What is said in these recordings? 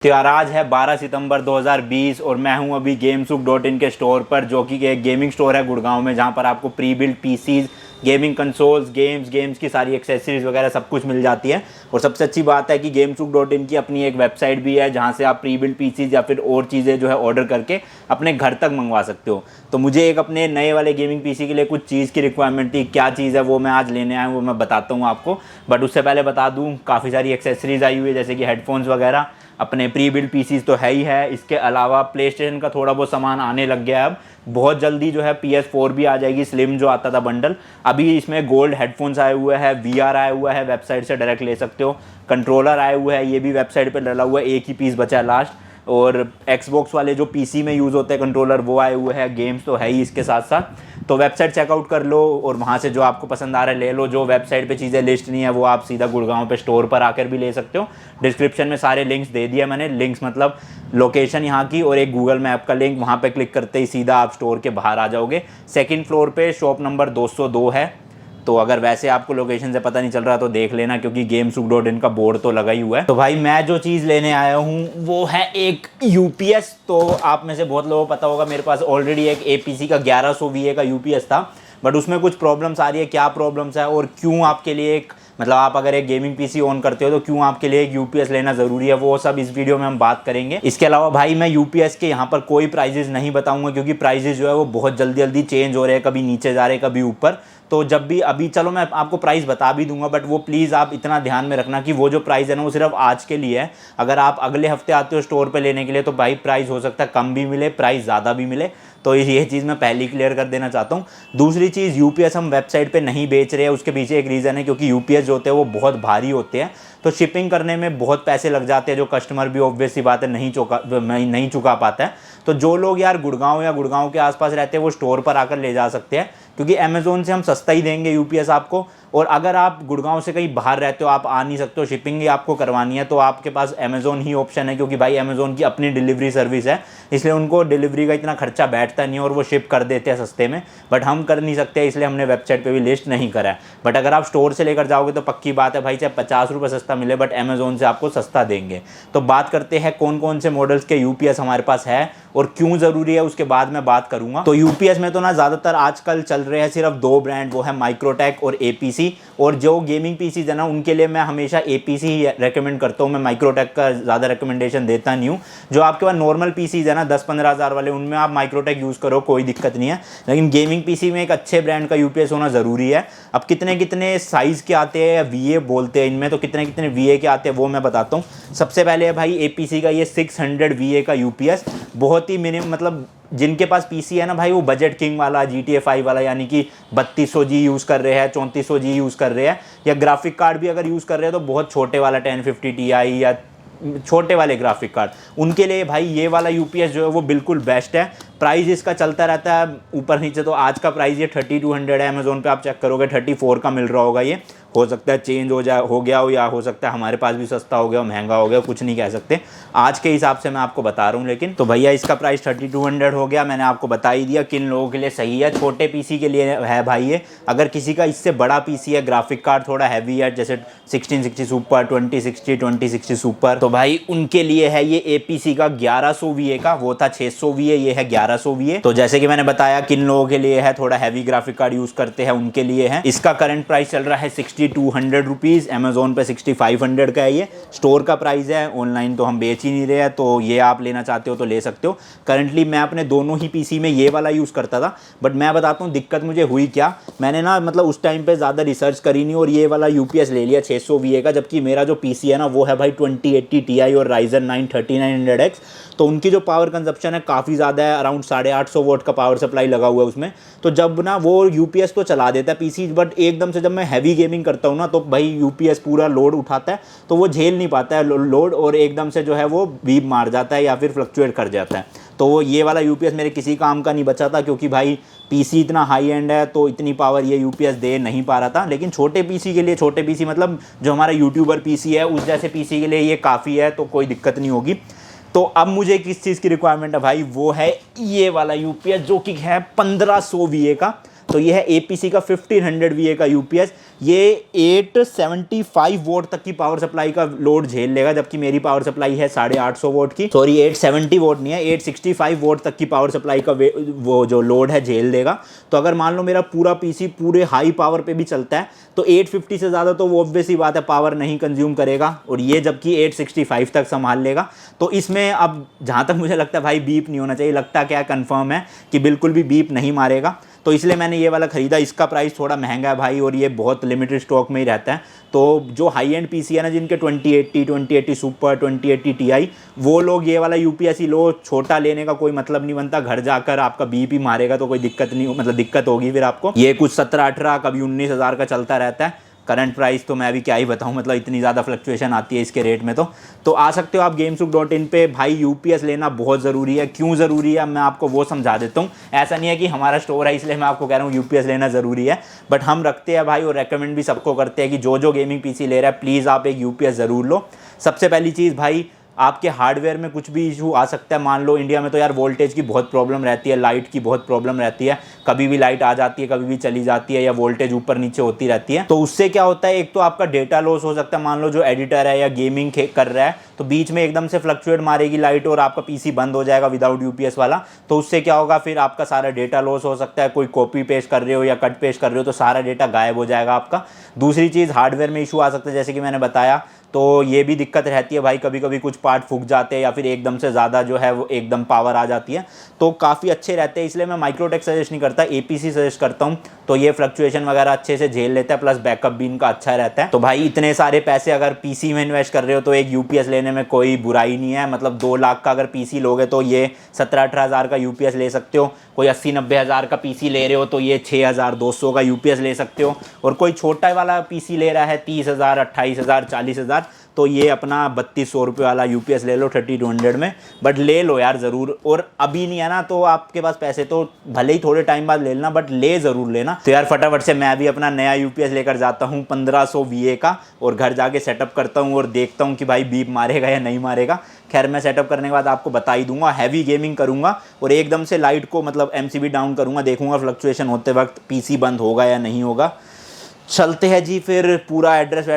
तो यार आज है 12 सितंबर 2020 और मैं हूं अभी gamesuk.in के स्टोर पर, जो कि एक गेमिंग स्टोर है गुड़गांव में, जहां पर आपको pre build PCs, gaming consoles, games की सारी एक्सेसरीज वगैरह सब कुछ मिल जाती है। और सबसे अच्छी बात है कि gamesuk.in की अपनी एक वेबसाइट भी है, जहां से आप प्री बिल्ड पीसीज या फिर और चीज़ें जो है ऑर्डर करके अपने घर तक मंगवा सकते हो। तो मुझे एक अपने नए वाले गेमिंग पीसी के लिए कुछ चीज़ की रिक्वायरमेंट थी। क्या चीज़ है वो मैं आज लेने आया हूँ, वो मैं बताता हूँ आपको। बट उससे पहले बता दूँ, काफ़ी सारी एक्सेसरीज आई हुई है, जैसे कि हेडफोन्स वगैरह। अपने प्री बिल्ड पीसीज तो है ही है, इसके अलावा प्ले स्टेशन का थोड़ा बहुत सामान आने लग गया है। अब बहुत जल्दी जो है PS4 भी आ जाएगी, स्लिम जो आता था बंडल। अभी इसमें गोल्ड हेडफोन्स आए हुए हैं, VR आया हुआ है, वेबसाइट से डायरेक्ट ले सकते हो। कंट्रोलर आए हुए हैं, ये भी वेबसाइट पे डला हुआ है, एक ही पीस बचा है लास्ट। और एक्सबॉक्स वाले जो पीसी में यूज़ होते हैं कंट्रोलर, वो आए हुए हैं। गेम्स तो है ही इसके साथ साथ। तो वेबसाइट चेकआउट कर लो और वहाँ से जो आपको पसंद आ रहा है ले लो। जो वेबसाइट पे चीज़ें लिस्ट नहीं है वो आप सीधा गुड़गांव पे स्टोर पर आकर भी ले सकते हो। डिस्क्रिप्शन में सारे लिंक्स दे दिए मैंने। लिंक्स मतलब लोकेशन यहाँ की और एक गूगल मैप का लिंक। वहाँ पे क्लिक करते ही सीधा आप स्टोर के बाहर आ जाओगे। सेकंड फ्लोर पे शॉप नंबर 202 है। तो अगर वैसे आपको लोकेशन से पता नहीं चल रहा तो देख लेना, क्योंकि gamesuk.in का बोर्ड तो लगा ही हुआ है। तो भाई मैं जो चीज़ लेने आया हूँ वो है एक UPS। तो आप में से बहुत लोगों को पता होगा, मेरे पास ऑलरेडी एक APC का 1100 VA का UPS था, बट उसमें कुछ प्रॉब्लम्स आ रही है। क्या प्रॉब्लम्स है और क्यों आपके लिए एक मतलब आप अगर एक गेमिंग पीसी ऑन करते हो तो क्यों आपके लिए एक UPS लेना ज़रूरी है, वो सब इस वीडियो में हम बात करेंगे। इसके अलावा भाई मैं UPS के यहाँ पर कोई प्राइजेज नहीं बताऊंगा, क्योंकि प्राइजेज जो है वो बहुत जल्दी जल्दी चेंज हो रहे हैं, कभी नीचे जा रहे हैं कभी ऊपर। तो जब भी अभी चलो मैं आपको प्राइस बता भी दूंगा, बट वो प्लीज़ आप इतना ध्यान में रखना कि वो जो प्राइस है ना वो सिर्फ आज के लिए है। अगर आप अगले हफ्ते आते हो स्टोर पे लेने के लिए तो भाई प्राइस हो सकता है कम भी मिले, प्राइस ज़्यादा भी मिले। तो ये चीज़ मैं पहले ही क्लियर कर देना चाहता हूँ। दूसरी चीज़, UPS हम वेबसाइट पे नहीं बेच रहे हैं, उसके पीछे एक रीज़न है, क्योंकि UPS जो होते हैं वो बहुत भारी होते हैं, तो शिपिंग करने में बहुत पैसे लग जाते हैं, जो कस्टमर भी ऑब्वियस सी बात है नहीं चुका पाता है। तो जो लोग यार गुड़गांव या गुड़गांव के आसपास रहते हैं वो स्टोर पर आकर ले जा सकते हैं, क्योंकि अमेज़ोन से हम सस्ता ही देंगे UPS आपको। और अगर आप गुड़गांव से कहीं बाहर रहते हो, आप आ नहीं सकते हो, शिपिंग ही आपको करवानी है, तो आपके पास अमेज़ोन ही ऑप्शन है, क्योंकि भाई अमेज़ोन की अपनी डिलीवरी सर्विस है, इसलिए उनको डिलीवरी का इतना खर्चा बैठता नहीं है और वो शिप कर देते हैं सस्ते में। बट हम कर नहीं सकते, इसलिए हमने वेबसाइट पे भी लिस्ट नहीं करा है। बट अगर आप स्टोर से लेकर जाओगे तो पक्की बात है भाई, चाहे 50 रुपये सस्ता मिले, बट अमेज़ोन से आपको सस्ता देंगे। तो बात करते हैं कौन कौन से मॉडल्स के UPS हमारे पास है और क्यों ज़रूरी है, उसके बाद मैं बात करूँगा। तो UPS में तो ना ज़्यादातर आजकल चल रहे हैं सिर्फ 2 ब्रांड, वो है माइक्रोटेक और APC। और जो गेमिंग पीसीज है ना उनके लिए मैं हमेशा APC ही रेकमेंड करता हूँ, मैं माइक्रोटेक का ज़्यादा रिकमेंडेशन देता नहीं हूँ। जो आपके पास नॉर्मल पीसीज है ना 10-15 हज़ार वाले, उनमें आप माइक्रोटेक यूज़ करो, कोई दिक्कत नहीं है। लेकिन गेमिंग पीसी में एक अच्छे ब्रांड का UPS होना ज़रूरी है। अब कितने कितने साइज़ के आते हैं या VA बोलते हैं इनमें, तो कितने कितने VA के आते हैं वो मैं बताता हूँ। सबसे पहले है भाई APC का ये 600 VA का UPS। बहुत ही मिनिमम, मतलब जिनके पास पीसी है ना भाई, वो बजट किंग वाला GTA 5 वाला, यानी कि 3200G यूज़ कर रहे हैं, 3400G यूज़ कर रहे हैं, या ग्राफिक कार्ड भी अगर यूज़ कर रहे हैं तो बहुत छोटे वाला 1050 Ti या छोटे वाले ग्राफिक कार्ड, उनके लिए भाई ये वाला UPS जो है वो बिल्कुल बेस्ट है। प्राइस इसका चलता रहता है ऊपर नीचे, तो आज का प्राइस ये 3200 है। अमेज़ोन पे आप चेक करोगे 34 का मिल रहा होगा। ये हो सकता है चेंज हो गया हो, या हो सकता है हमारे पास भी सस्ता हो गया हो, महंगा हो गया, कुछ नहीं कह सकते आज के हिसाब से मैं आपको बता रहा हूँ। लेकिन तो भैया इसका प्राइस 3200 हो गया। मैंने आपको बता ही दिया किन लोगों के लिए सही है। छोटे पीसी के लिए है भाई ये। अगर किसी का इससे बड़ा पीसी है, ग्राफिक कार्ड थोड़ा हैवी है, जैसे 1660 सुपर, 2060 सुपर, तो भाई उनके लिए है ये APC का 1100 VA का। वो था 600 VA, ये है 1100 VA। तो जैसे कि मैंने बताया किन लोगों के लिए है, थोड़ा हैवी ग्राफिक कार्ड यूज करते हैं उनके लिए है। इसका करंट प्राइस चल रहा है 6200 रुपीज़, अमेजोन पे 6500 का है। ये स्टोर का प्राइस है, ऑनलाइन तो हम बेच ही नहीं रहे हैं। तो ये आप लेना चाहते हो तो ले सकते हो। करंटली मैं अपने दोनों ही पीसी में ये वाला यूज़ करता था, बट मैं बताता हूँ दिक्कत मुझे हुई क्या। मैंने ना मतलब उस टाइम पे ज़्यादा रिसर्च करी नहीं और ये वाला UPS ले लिया 600 VA का, जबकि मेरा जो पीसी है ना वो है भाई 2080 Ti और Ryzen 9 3900X। तो उनकी जो पावर कंजप्शन है काफ़ी ज़्यादा है, अराउंड 850 वोट का पावर सप्लाई लगा हुआ है उसमें। तो जब ना वो UPS तो चला देता है पीसी, बट एकदम से जब मैं हैवी गेमिंग करता हूँ ना तो भाई UPS पूरा लोड उठाता है, तो वो झेल नहीं पाता है लोड, और एकदम से जो है वो बीप मार जाता है या फिर फ्लक्चुएट कर जाता है। तो ये वाला UPS मेरे किसी काम का नहीं बचा था, क्योंकि भाई पीसी इतना हाई एंड है तो इतनी पावर ये UPS दे नहीं पा रहा था। लेकिन छोटे पीसी के लिए, छोटे पीसी मतलब जो हमारा यूट्यूबर पीसी है उस जैसे पीसी के लिए ये काफ़ी है, तो कोई दिक्कत नहीं होगी। तो अब मुझे किस चीज़ की रिक्वायरमेंट है भाई, वो है ये वाला UPS जो कि है 1500 VA का। तो ये है एपीसी का 1500 VA का यूपीएस। ये 875 वोट तक की पावर सप्लाई का लोड झेल लेगा, जबकि मेरी पावर सप्लाई है 850 वोट की, सॉरी 870 वोट नहीं है, 865 वोट तक की पावर सप्लाई का वो जो लोड है झेल लेगा। तो अगर मान लो मेरा पूरा पीसी पूरे हाई पावर पे भी चलता है तो 850 से ज़्यादा तो वो ऑब्वियस ही बात है पावर नहीं कंज्यूम करेगा, और ये जबकि 865 तक संभाल लेगा। तो इसमें अब जहाँ तक मुझे लगता है भाई बीप नहीं होना चाहिए, लगता क्या कंफर्म है कि बिल्कुल भी बीप नहीं मारेगा, तो इसलिए मैंने ये वाला ख़रीदा। इसका प्राइस थोड़ा महंगा है भाई, और ये बहुत लिमिटेड स्टॉक में ही रहता है। तो जो हाई एंड पीसी है ना, जिनके 2080 सुपर, 2080 Ti, वो लोग ये वाला यूपीएस ही लो, छोटा लेने का कोई मतलब नहीं बनता, घर जाकर आपका बीप ही मारेगा तो कोई दिक्कत नहीं, मतलब दिक्कत होगी फिर आपको। ये कुछ 17-18 कभी 19,000 का चलता रहता है करंट प्राइस, तो मैं अभी क्या ही बताऊं, मतलब इतनी ज़्यादा फ्लक्चुएशन आती है इसके रेट में। तो आ सकते हो आप gamesuk.in पे। भाई यूपीएस लेना बहुत ज़रूरी है। क्यों ज़रूरी है मैं आपको वो समझा देता हूँ। ऐसा नहीं है कि हमारा स्टोर है इसलिए मैं आपको कह रहा हूँ यूपीएस लेना ज़रूरी है, बट हम रखते हैं भाई, और रेकमेंड भी सबको करते हैं कि जो गेमिंग पीसी ले रहा है प्लीज़ आप एक यूपीएस ज़रूर लो। सबसे पहली चीज़ भाई, आपके हार्डवेयर में कुछ भी इशू आ सकता है। मान लो इंडिया में तो यार वोल्टेज की बहुत प्रॉब्लम रहती है, लाइट की बहुत प्रॉब्लम रहती है, कभी भी लाइट आ जाती है, कभी भी चली जाती है, या वोल्टेज ऊपर नीचे होती रहती है। तो उससे क्या होता है, एक तो आपका डेटा लॉस हो सकता है। मान लो जो एडिटर है या गेमिंग कर रहा है तो बीच में एकदम से फ्लक्चुएट मारेगी लाइट और आपका पीसी बंद हो जाएगा विदाउट यूपीएस वाला। तो उससे क्या होगा, फिर आपका सारा डेटा लॉस हो सकता है। कोई कॉपी पेस्ट कर रहे हो या कट पेस्ट कर रहे हो तो सारा डेटा गायब हो जाएगा आपका। दूसरी चीज़, हार्डवेयर में इशू आ सकता है, जैसे कि मैंने बताया, तो ये भी दिक्कत रहती है भाई, कभी कभी कुछ पार्ट फूक जाते हैं या फिर एकदम से ज़्यादा जो है वो एकदम पावर आ जाती है, तो काफ़ी अच्छे रहते हैं। इसलिए मैं माइक्रोटेक सजेस्ट नहीं करता, एपीसी सजेस्ट करता हूँ। तो ये फ्लक्चुएशन वगैरह अच्छे से झेल लेता है, प्लस बैकअप भी इनका अच्छा रहता है। तो भाई इतने सारे पैसे अगर पीसी में इन्वेस्ट कर रहे हो तो एक यूपीएस लेने में कोई बुराई नहीं है। मतलब 2 लाख का अगर पीसी लोगे तो ये 17-18 हज़ार का यूपीएस ले सकते हो। कोई 80-90 हज़ार का पीसी ले रहे हो तो ये 6,200 का यूपीएस ले सकते हो। और कोई छोटा वाला पीसी ले रहा है 30,000, 28,000, 40,000, तो ये अपना 3200 रुपये वाला यूपीएस ले लो 3200 में। बट ले लो यार ज़रूर, और अभी नहीं है ना तो आपके पास पैसे तो भले ही थोड़े टाइम बाद ले लेना, बट ले ज़रूर लेना। तो यार फटाफट से मैं भी अपना नया यूपीएस लेकर जाता हूँ 1500 VA का, और घर जाके सेटअप करता हूँ और देखता हूँ कि भाई बीप मारेगा या नहीं मारेगा। खैर मैं सेटअप करने के बाद आपको बता ही दूंगा। हैवी गेमिंग करूँगा और एकदम से लाइट को मतलब MCB डाउन करूँगा, देखूँगा फ्लक्चुएशन होते वक्त पीसी बंद होगा या नहीं होगा। चलते हैं जी, फिर पूरा एड्रेस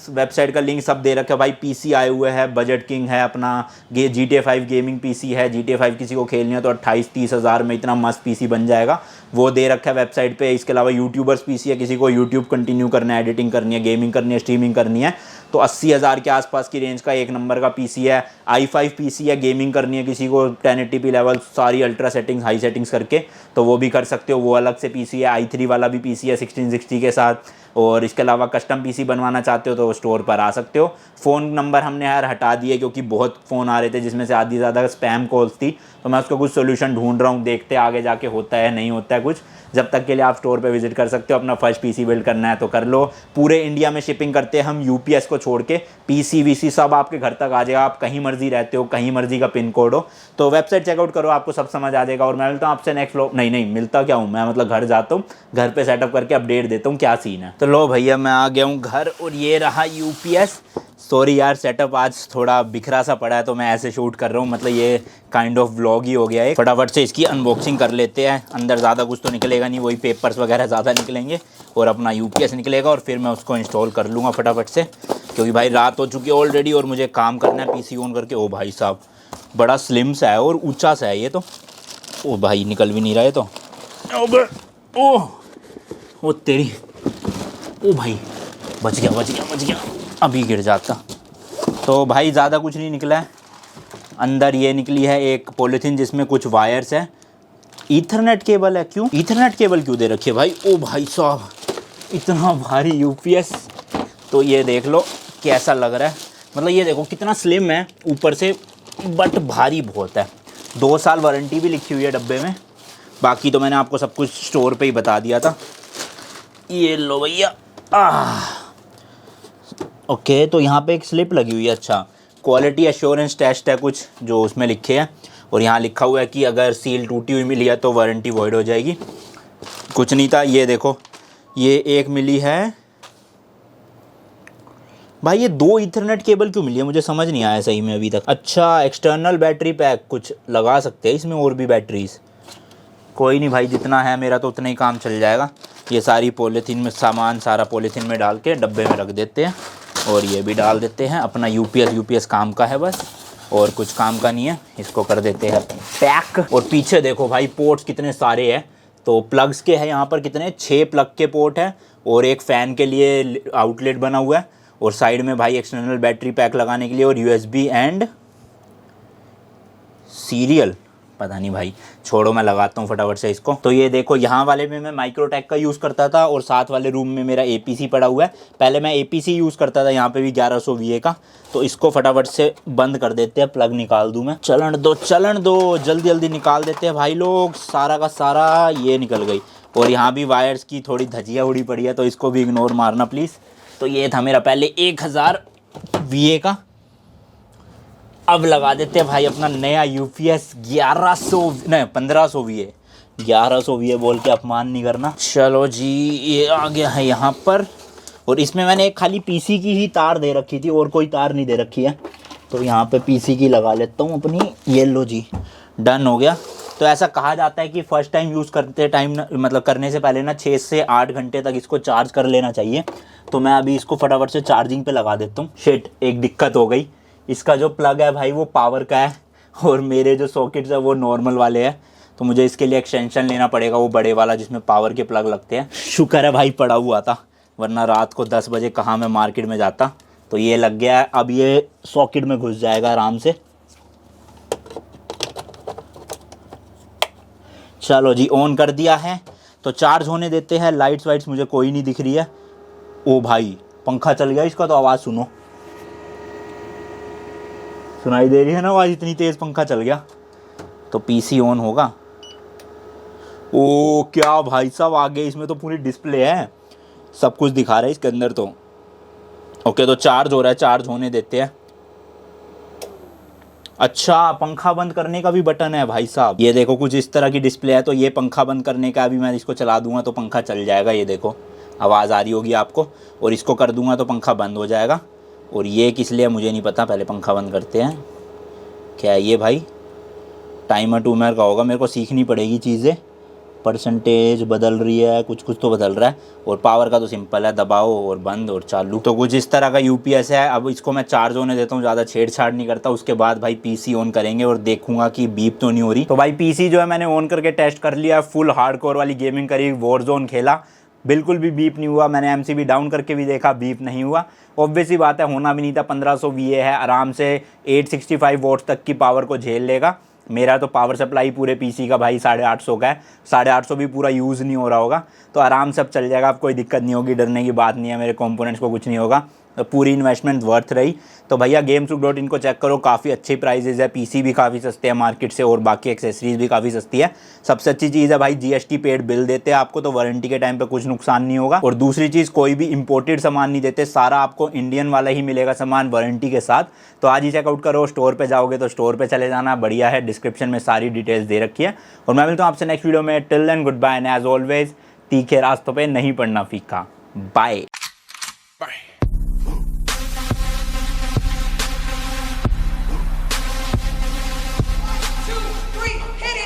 वेबसाइट का लिंक सब दे रखा है भाई। पीसी आए हुए हैं, बजट किंग है अपना, GTA 5 गेमिंग पीसी है। GTA 5 किसी को खेलनी है तो 28-30 हज़ार में इतना मस्त पीसी बन जाएगा, वो दे रखा है वेबसाइट पे। इसके अलावा यूट्यूबर्स पीसी है, किसी को यूट्यूब कंटिन्यू करना है, एडिटिंग करनी है, गेमिंग करनी है, स्ट्रीमिंग करनी है, तो 80 हज़ार के आसपास की रेंज का एक नंबर का पीसी है। i5 पीसी है, गेमिंग करनी है किसी को 1080p लेवल, सारी अल्ट्रा सेटिंग्स, हाई सेटिंग्स करके, तो वो भी कर सकते हो, वो अलग से पीसी है। i3 वाला भी पीसी है 1660 के साथ। और इसके अलावा कस्टम पीसी बनवाना चाहते हो तो स्टोर पर आ सकते हो। फ़ोन नंबर हमने यार हटा दिए क्योंकि बहुत फ़ोन आ रहे थे जिसमें से आधी ज़्यादा स्पैम कॉल्स थी, तो मैं उसका कुछ सोल्यूशन ढूंढ रहा हूँ, देखते आगे जाके होता है नहीं होता है कुछ। जब तक के लिए आप स्टोर पे विजिट कर सकते हो। अपना फर्स्ट पीसी बिल्ड करना है तो कर लो। पूरे इंडिया में शिपिंग करते हैं हम, यूपीएस को छोड़ के। पीसी वीसी सब आपके घर तक आ जाएगा, आप कहीं मर्जी रहते हो, कहीं मर्जी का पिन कोड हो। तो वेबसाइट चेकआउट करो, आपको सब समझ आ जाएगा। और मैं मिलता हूँ आपसे नेक्स्ट व्लॉग, नहीं मिलता क्या हूँ मैं, मतलब घर जाता हूँ, घर पे सेटअप करके अपडेट देता हूँ क्या सीन है। तो लो भैया मैं आ गया हूँ घर, और ये रहा यूपीएस। सॉरी यार सेटअप आज थोड़ा बिखरा सा पड़ा है तो मैं ऐसे शूट कर रहा हूँ, मतलब ये काइंड ऑफ व्लॉग ही हो गया है। फटाफट से इसकी अनबॉक्सिंग कर लेते हैं। अंदर ज़्यादा कुछ तो निकलेगा नहीं, वही पेपर्स वगैरह ज़्यादा निकलेंगे और अपना यूपीएस निकलेगा, और फिर मैं उसको इंस्टॉल कर लूँगा फटाफट से, क्योंकि भाई रात हो चुकी है ऑलरेडी और मुझे काम करना है पीसी ऑन करके। ओ भाई साहब बड़ा स्लिम सा है और ऊँचा सा है ये तो। ओ भाई निकल भी नहीं रहा है तो। ओ तेरी, ओ भाई बच गया, अभी गिर जाता। तो भाई ज़्यादा कुछ नहीं निकला है। अंदर ये निकली है एक पॉलीथीन जिसमें कुछ वायर्स है। ईथरनेट केबल है, क्यों ईथरनेट केबल क्यों दे रखी है भाई। ओ भाई साहब इतना भारी यूपीएस, तो ये देख लो कैसा लग रहा है। मतलब ये देखो कितना स्लिम है ऊपर से, बट भारी बहुत है। 2 साल वारंटी भी लिखी हुई है डब्बे में। बाकी तो मैंने आपको सब कुछ स्टोर पे ही बता दिया था। ये लो भैया। ओके, तो यहाँ पे एक स्लिप लगी हुई है। अच्छा, क्वालिटी एश्योरेंस टेस्ट है कुछ जो उसमें लिखे हैं, और यहाँ लिखा हुआ है कि अगर सील टूटी हुई मिली है तो वारंटी वॉइड हो जाएगी। कुछ नहीं था। ये देखो ये एक मिली है भाई। ये 2 ईथरनेट केबल क्यों मिली है मुझे समझ नहीं आया सही में अभी तक। अच्छा, एक्सटर्नल बैटरी पैक कुछ लगा सकते हैं इसमें और भी बैटरीज। कोई नहीं भाई, जितना है मेरा तो उतना ही काम चल जाएगा। ये सारी पॉलीथीन में सामान सारा पॉलीथीन में डाल के डब्बे में रख देते हैं और ये भी डाल देते हैं। अपना यूपीएस काम का है बस, और कुछ काम का नहीं है। इसको कर देते हैं पैक। और पीछे देखो भाई पोर्ट्स कितने सारे हैं। तो प्लग्स के हैं यहाँ पर कितने, 6 प्लग के पोर्ट हैं और एक फ़ैन के लिए आउटलेट बना हुआ है, और साइड में भाई एक्सटर्नल बैटरी पैक लगाने के लिए, और यूएसबी एंड सीरियल, पता नहीं भाई, छोड़ो मैं लगाता हूँ फटाफट से इसको। तो ये देखो यहाँ वाले में मैं माइक्रोटेक का यूज़ करता था और साथ वाले रूम में मेरा एपीसी पड़ा हुआ है। पहले मैं एपीसी यूज़ करता था, यहाँ पे भी 1100 VA का। तो इसको फटाफट से बंद कर देते हैं, प्लग निकाल दूँ मैं। चलन दो, जल्दी जल्दी निकाल देते हैं भाई लोग। सारा का सारा ये निकल गई। और यहाँ भी वायर्स की थोड़ी धजिया उड़ी पड़ी है, तो इसको भी इग्नोर मारना प्लीज़। तो ये था मेरा पहले 1000 VA का। अब लगा देते हैं भाई अपना नया यूपीएस 1500 VA। 1100 VA बोल के अपमान नहीं करना। चलो जी, ये आ गया है यहाँ पर। और इसमें मैंने एक खाली पीसी की ही तार दे रखी थी और कोई तार नहीं दे रखी है। तो यहाँ पे पीसी की लगा लेता हूँ अपनी। ये लो जी, डन हो गया। तो ऐसा कहा जाता है कि फ़र्स्ट टाइम यूज़ करते टाइम मतलब करने से पहले ना 6 से 8 घंटे तक इसको चार्ज कर लेना चाहिए। तो मैं अभी इसको फटाफट से चार्जिंग पे लगा देता हूँ। शिट, एक दिक्कत हो गई। इसका जो प्लग है भाई वो पावर का है और मेरे जो सॉकेट्स है वो नॉर्मल वाले हैं। तो मुझे इसके लिए एक्सटेंशन लेना पड़ेगा, वो बड़े वाला जिसमें पावर के प्लग लगते हैं। शुक्र है भाई पड़ा हुआ था, वरना रात को 10 बजे कहाँ मैं मार्केट में जाता। तो ये लग गया है, अब ये सॉकेट में घुस जाएगा आराम से। चलो जी, ऑन कर दिया है। तो चार्ज होने देते हैं। लाइट्स वाइट्स मुझे कोई नहीं दिख रही है। ओ भाई, पंखा चल गया इसका, तो आवाज़ सुनो, सुनाई दे रही है ना आवाज़, इतनी तेज़ पंखा चल गया। तो पीसी ऑन होगा। ओ क्या भाई साहब, आगे इसमें तो पूरी डिस्प्ले है, सब कुछ दिखा रहा है इसके अंदर तो। ओके, तो चार्ज हो रहा है, चार्ज होने देते हैं। अच्छा, पंखा बंद करने का भी बटन है भाई साहब। ये देखो कुछ इस तरह की डिस्प्ले है। तो ये पंखा बंद करने का, अभी मैं इसको चला दूंगा तो पंखा चल जाएगा। ये देखो आवाज़ आ रही होगी आपको। और इसको कर दूंगा तो पंखा बंद हो जाएगा। और ये किस लिए मुझे नहीं पता, पहले पंखा बंद करते हैं। क्या है ये भाई, टाइमर टूमर का होगा, मेरे को सीखनी पड़ेगी चीज़ें। परसेंटेज बदल रही है, कुछ कुछ तो बदल रहा है। और पावर का तो सिंपल है, दबाओ और बंद और चालू। तो कुछ इस तरह का यूपीएस है। अब इसको मैं चार्ज होने देता हूँ, ज़्यादा छेड़छाड़ नहीं करता। उसके बाद भाई पीसी ऑन करेंगे और देखूंगा कि बीप तो नहीं हो रही। तो भाई पीसी जो है मैंने ऑन करके टेस्ट कर लिया, फुल हार्डकोर वाली गेमिंग करी, वॉरजोन खेला, बिल्कुल भी बीप नहीं हुआ। मैंने एमसीबी डाउन करके भी देखा, बीप नहीं हुआ। ऑब्वियसली बात है, होना भी नहीं था। 1500 VA है, आराम से 865 वोल्ट तक की पावर को झेल लेगा। मेरा तो पावर सप्लाई पूरे पीसी का भाई 850 का है। 850 भी पूरा यूज़ नहीं हो रहा होगा, तो आराम से अब चल जाएगा। अब कोई दिक्कत नहीं होगी, डरने की बात नहीं है। मेरे कंपोनेंट्स को कुछ नहीं होगा, तो पूरी इन्वेस्टमेंट वर्थ रही। तो भैया GameSook.in को चेक करो, काफ़ी अच्छी प्राइजेज है। पीसी भी काफ़ी सस्ते हैं मार्केट से और बाकी एक्सेसरीज भी काफ़ी सस्ती है। सबसे अच्छी चीज़ है भाई GST पेड बिल देते हैं आपको, तो वारंटी के टाइम पे कुछ नुकसान नहीं होगा। और दूसरी चीज़, कोई भी इंपोर्टेड सामान नहीं देते, सारा आपको इंडियन वाला ही मिलेगा सामान वारंटी के साथ। तो आज ही चेकआउट करो। स्टोर पर जाओगे तो स्टोर पर चले जाना, बढ़िया है। डिस्क्रिप्शन में सारी डिटेल्स दे रखी है। और मैं मिलता हूँ आपसे नेक्स्ट वीडियो में। Till then good bye and as always, तीखे रास्तों पर नहीं पड़ना फीका। बाय।